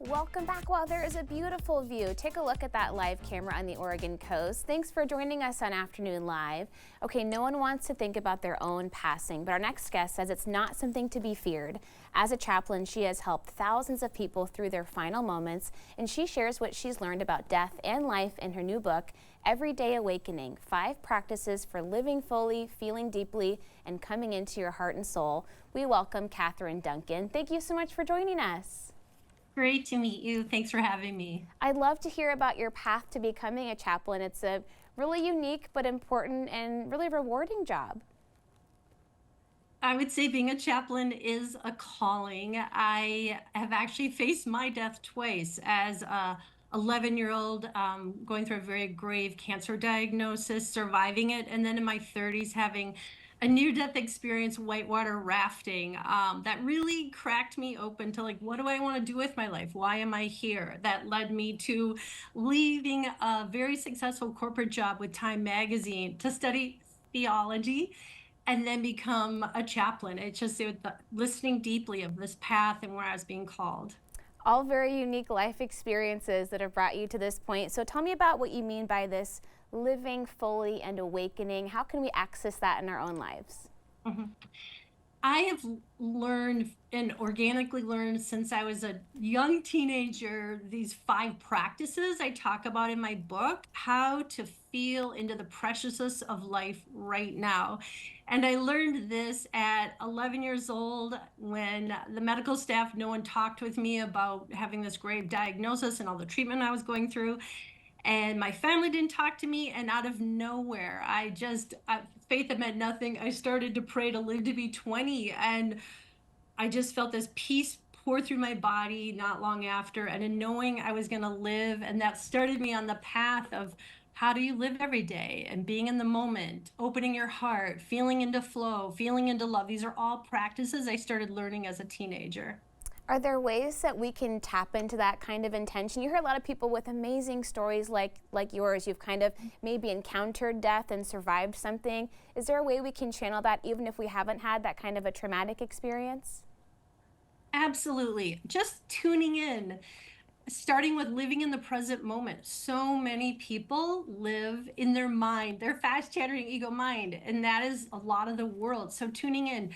Welcome back. Well, there is a beautiful view. Take a look at that live camera on the Oregon coast. Thanks for joining us on Afternoon Live. Okay, no one wants to think about their own passing, but our next guest says it's not something to be feared. As a chaplain, she has helped thousands of people through their final moments, and she shares what she's learned about death and life in her new book, Everyday Awakening: 5 Practices for Living Fully, Feeling Deeply, and Coming into Your Heart and Soul. We welcome Catherine Duncan. Thank you so much for joining us. Great to meet you. Thanks for having me. I'd love to hear about your path to becoming a chaplain. It's a really unique but important and really rewarding job. I would say being a chaplain is a calling. I have actually faced my death twice as a 11-year-old, going through a very grave cancer diagnosis, surviving it, and then in my 30s having a near-death experience whitewater rafting that really cracked me open to, like, what do I want to do with my life? Why am I here? That led me to leaving a very successful corporate job with Time Magazine to study theology and then become a chaplain. It's just listening deeply of this path and where I was being called. All very unique life experiences that have brought you to this point. So tell me about what you mean by this living fully and awakening. How can we access that in our own lives? Mhm. I have learned and organically learned since I was a young teenager these 5 practices I talk about in my book, how to feel into the preciousness of life right now. And I learned this at 11 years old when the medical staff, no one talked with me about having this grave diagnosis and all the treatment I was going through, and my family didn't talk to me, and out of nowhere faith that meant nothing, I started to pray to live to be 20, and I just felt this peace pour through my body not long after, and in knowing I was going to live. And that started me on the path of how do you live every day and being in the moment, opening your heart, feeling into flow, feeling into love. These are all practices I started learning as a teenager. Are there ways that we can tap into that kind of intention? You hear a lot of people with amazing stories like yours. You've kind of maybe encountered death and survived something. Is there a way we can channel that even if we haven't had that kind of a traumatic experience? Absolutely. Just tuning in, starting with living in the present moment. So many people live in their mind, their fast chattering ego mind, and that is a lot of the world. So tuning in,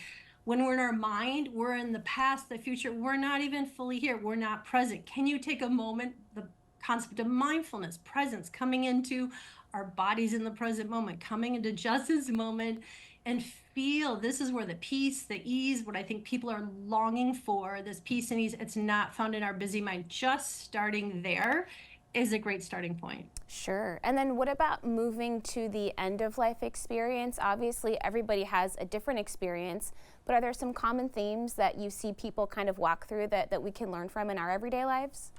when we're in our mind, we're in the past, the future, we're not even fully here, we're not present. Can you take a moment, the concept of mindfulness, presence, coming into our bodies in the present moment, coming into just this moment, and feel this is where the peace, the ease, what I think people are longing for, this peace and ease, it's not found in our busy mind. Just starting there is a great starting point. Sure. And then what about moving to the end of life experience? Obviously, everybody has a different experience, but are there some common themes that you see people kind of walk through that we can learn from in our everyday lives?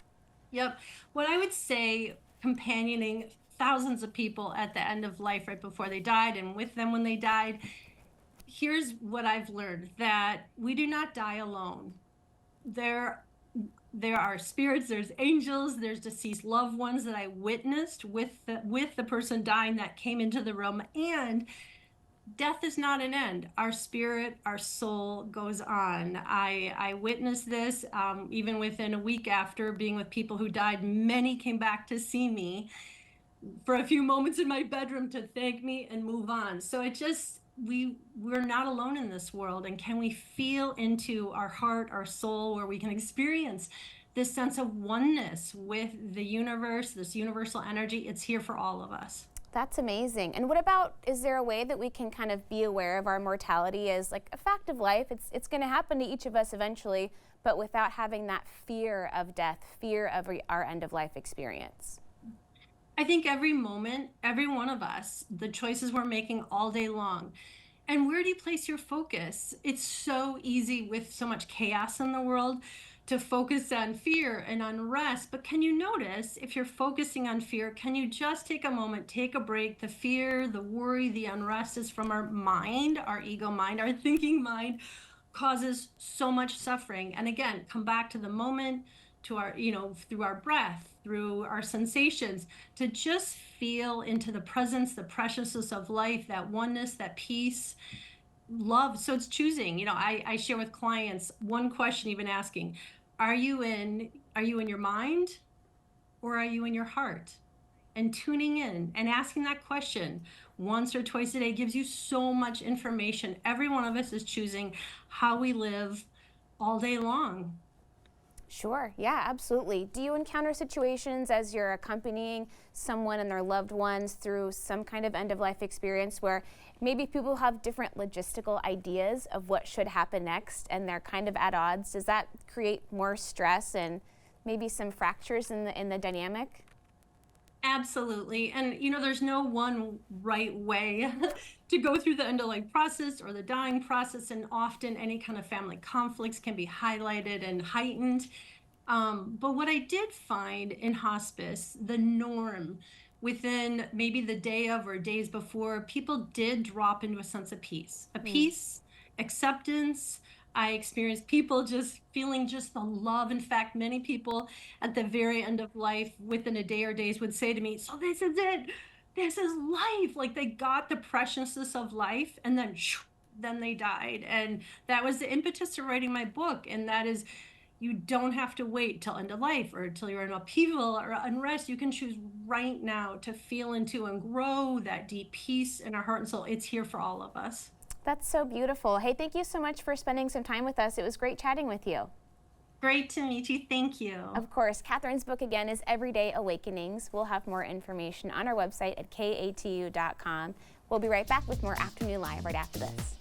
Yep. What I would say, companioning thousands of people at the end of life, right before they died, and with them when they died, here's what I've learned: that we do not die alone. There there are spirits, there's angels, there's deceased loved ones that I witnessed with the person dying that came into the room. And death is not an end. Our spirit, our soul goes on. I witnessed this, even within a week after being with people who died. Many came back to see me for a few moments in my bedroom to thank me and move on. So it just, we're not alone in this world. And can we feel into our heart, our soul, where we can experience this sense of oneness with the universe, this universal energy? It's here for all of us. That's amazing. And what about, is there a way that we can kind of be aware of our mortality as like a fact of life? It's going to happen to each of us eventually, but without having that fear of death, fear of our end of life experience. I think every moment, every one of us, the choices we're making all day long. And where do you place your focus? It's so easy with so much chaos in the world to focus on fear and unrest. But can you notice, if you're focusing on fear, can you just take a moment, take a break? The fear, the worry, the unrest is from our mind, our ego mind, our thinking mind, causes so much suffering. And again, come back to the moment, to our, through our breath, through our sensations, to just feel into the presence, the preciousness of life, that oneness, that peace, love. So it's choosing. I share with clients one question, even asking, are you in Are you in your mind or are you in your heart? And tuning in and asking that question once or twice a day gives you so much information. Every one of us is choosing how we live all day long. Sure, yeah, absolutely. Do you encounter situations as you're accompanying someone and their loved ones through some kind of end of life experience where maybe people have different logistical ideas of what should happen next and they're kind of at odds? Does that create more stress and maybe some fractures in the dynamic? Absolutely. And there's no one right way to go through the end of life process or the dying process. And often any kind of family conflicts can be highlighted and heightened. But what I did find in hospice, the norm within maybe the day of or days before, people did drop into a sense of peace, acceptance. I experienced people just feeling just the love. In fact, many people at the very end of life, within a day or days, would say to me, "So this is it. This is life." Like they got the preciousness of life and then then they died. And that was the impetus to writing my book. And that is, you don't have to wait till end of life or till you're in upheaval or unrest. You can choose right now to feel into and grow that deep peace in our heart and soul. It's here for all of us. That's so beautiful. Hey, thank you so much for spending some time with us. It was great chatting with you. Great to meet you. Thank you. Of course, Catherine's book again is Everyday Awakenings. We'll have more information on our website at katu.com. We'll be right back with more Afternoon Live right after this.